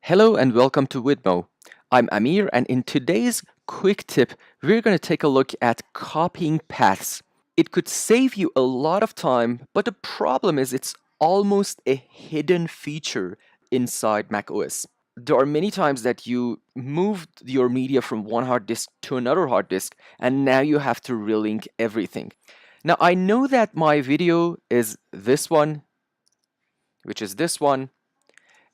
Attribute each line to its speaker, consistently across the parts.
Speaker 1: Hello and welcome to Widmo. I'm Amir, and in today's quick tip, we're going to take a look at copying paths. It could save you a lot of time, but the problem is it's almost a hidden feature inside macOS. There are many times that you moved your media from one hard disk to another hard disk, and now you have to relink everything. Now, I know that my video is this one, which is this one,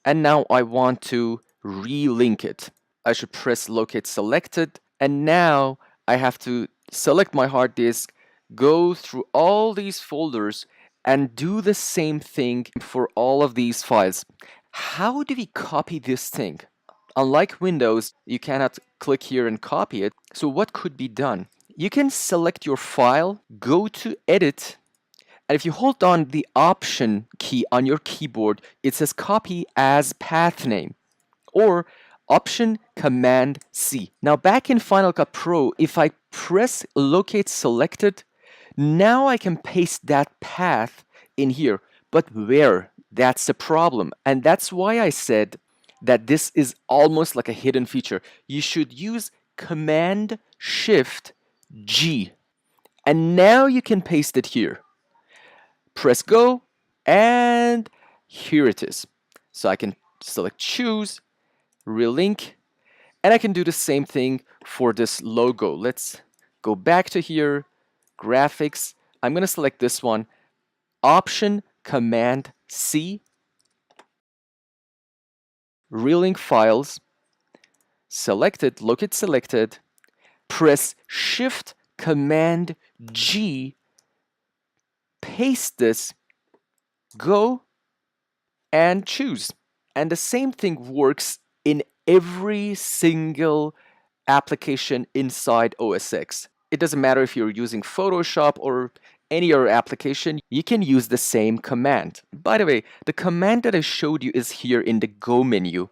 Speaker 1: and now I want to relink it. I should press locate selected, and now I have to select my hard disk, go through all these folders, and do the same thing for all of these files. How do we copy this thing? Unlike Windows, you cannot click here and copy it. So what could be done? You can select your file, go to edit, and if you hold down the Option key on your keyboard, it says copy as path name or Option Command C. Now back in Final Cut Pro, if I press locate selected, now I can paste that path in here. But where? That's the problem. And that's why I said that this is almost like a hidden feature. You should use Command Shift G. And now you can paste it here. Press go, and here it is. So I can select choose, relink, and I can do the same thing for this logo. Let's go back to here, graphics. I'm going to select this one, Option Command C, relink files, selected, locate selected, press Shift Command G, paste this, go, and choose. And the same thing works in every single application inside OS X. It doesn't matter if you're using Photoshop or any other application, you can use the same command. By the way, the command that I showed you is here in the Go menu.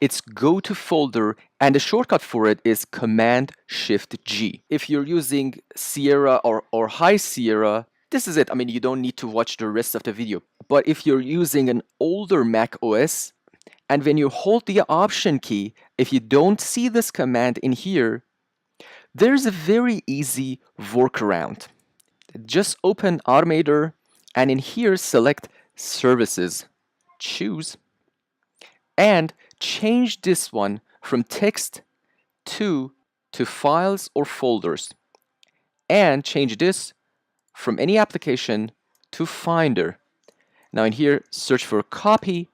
Speaker 1: It's go to folder, and the shortcut for it is Command Shift G. If you're using Sierra or High Sierra, this is it. I mean, you don't need to watch the rest of the video. But if you're using an older Mac OS, and when you hold the Option key, if you don't see this command in here, there's a very easy workaround. Just open Automator, and in here select Services, choose, and change this one from text to files or folders, and change this from any application to Finder. Now in here, search for copy,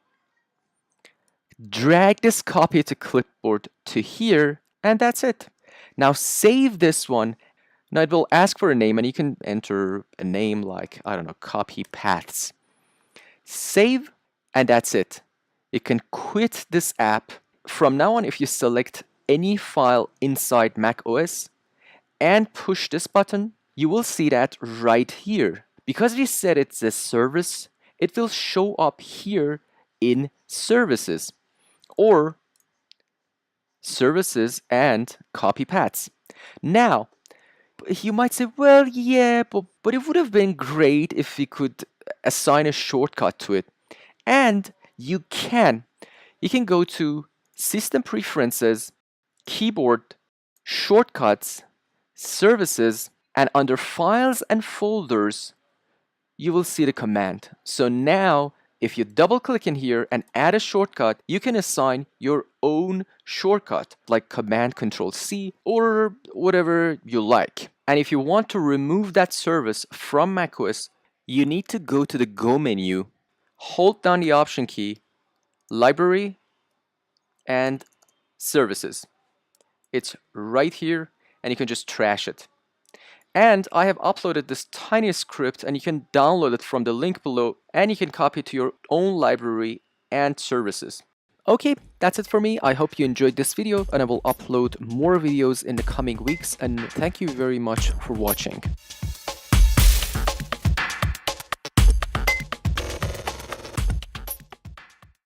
Speaker 1: drag this copy to clipboard to here, and that's it. Now save this one. Now it will ask for a name, and you can enter a name like, I don't know, copy paths. Save, and that's it. You can quit this app. From now on, if you select any file inside macOS and push this button, you will see that right here. Because we said it's a service, it will show up here in Services or Services and Copy Paths. Now, you might say, well, yeah, but it would have been great if we could assign a shortcut to it. And you can. You can go to System Preferences, Keyboard, Shortcuts, Services, and under Files and Folders, you will see the command. So now, if you double click in here and add a shortcut, you can assign your own shortcut, like Command Control C or whatever you like. And if you want to remove that service from macOS, you need to go to the Go menu, hold down the Option key, Library, and Services. It's right here, and you can just trash it. And I have uploaded this tiny script, and you can download it from the link below, and you can copy it to your own library and services. Okay, that's it for me. I hope you enjoyed this video, and I will upload more videos in the coming weeks, and thank you very much for watching.